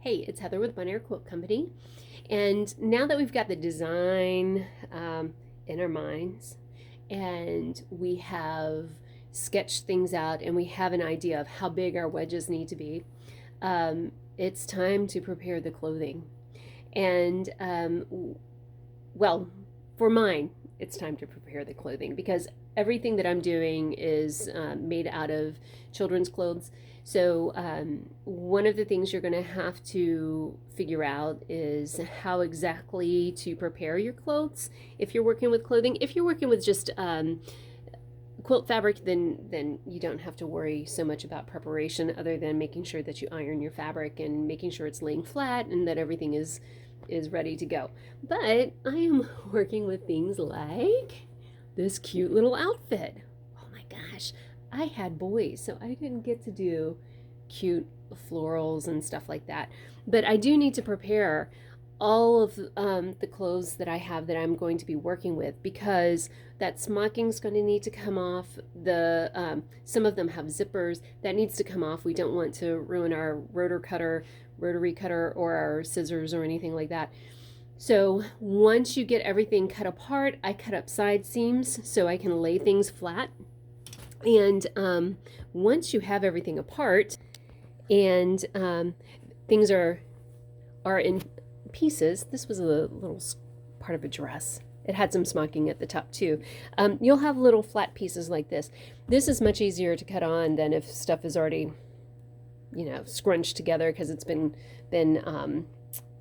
Hey, it's Heather with Bonnier Quilt Company. And now that we've got the design in our minds and we have sketched things out and we have an idea of how big our wedges need to be, it's time to prepare the clothing. And well, for mine, it's time to prepare the clothing because everything that I'm doing is made out of children's clothes. So, one of the things you're going to have to figure out is how exactly to prepare your clothes if you're working with clothing. If you're working with just quilt fabric, then you don't have to worry so much about preparation other than making sure that you iron your fabric and making sure it's laying flat and that everything is ready to go. But I am working with things like this cute little outfit. Oh my gosh, I had boys, so I didn't get to do cute florals and stuff like that. But I do need to prepare all of the clothes that I have that I'm going to be working with because that smocking's going to need to come off. The some of them have zippers that needs to come off. We don't want to ruin our rotary cutter, or our scissors or anything like that. So once you get everything cut apart, I cut up side seams so I can lay things flat. And once you have everything apart and things are in pieces, this was a little part of a dress. It had some smocking at the top too. You'll have little flat pieces like this. This is much easier to cut on than if stuff is already, scrunched together because it's been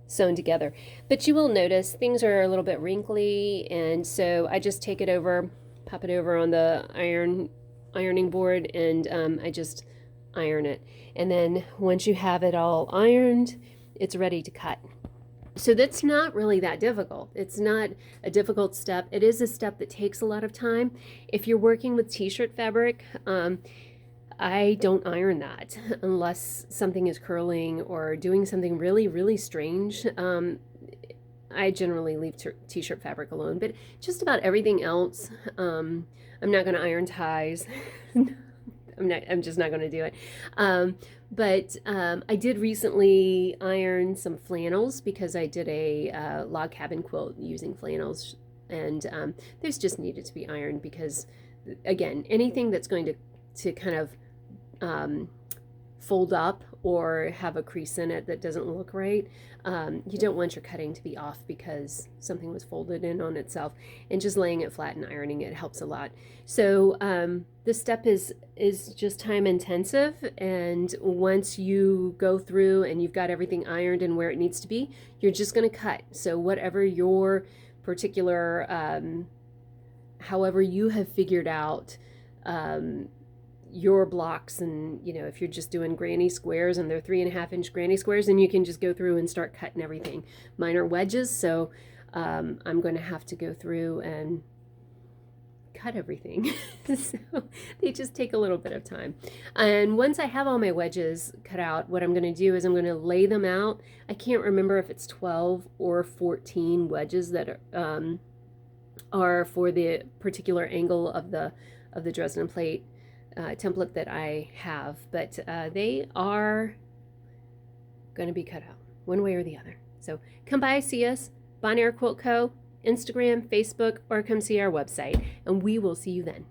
sewn together. But you will notice things are a little bit wrinkly, and so I just take it over, pop it over on the ironing board, and I just iron it. And then once you have it all ironed, it's ready to cut. So that's not really that difficult. It's not a difficult step. It is a step that takes a lot of time. If you're working with t-shirt fabric, I don't iron that unless something is curling or doing something really, really strange. I generally leave t-shirt fabric alone, but just about everything else, I'm not going to iron ties. I'm just not going to do it. But I did recently iron some flannels because I did a log cabin quilt using flannels, and those just needed to be ironed because, again, anything that's going to kind of fold up or have a crease in it that doesn't look right, you don't want your cutting to be off because something was folded in on itself, and just laying it flat and ironing it helps a lot. So this step is just time intensive, and once you go through and you've got everything ironed and where it needs to be, you're just going to cut. So whatever your particular however you have figured out your blocks, and if you're just doing granny squares and they're 3.5-inch granny squares, then you can just go through and start cutting everything. Mine are wedges, so I'm going to have to go through and cut everything. So they just take a little bit of time. And once I have all my wedges cut out, what I'm going to do is I'm going to lay them out. I can't remember if it's 12 or 14 wedges that are for the particular angle of the Dresden plate template that I have, but they are going to be cut out one way or the other. So come by, see us, Bonnier Quilt Co., Instagram, Facebook, or come see our website, and we will see you then.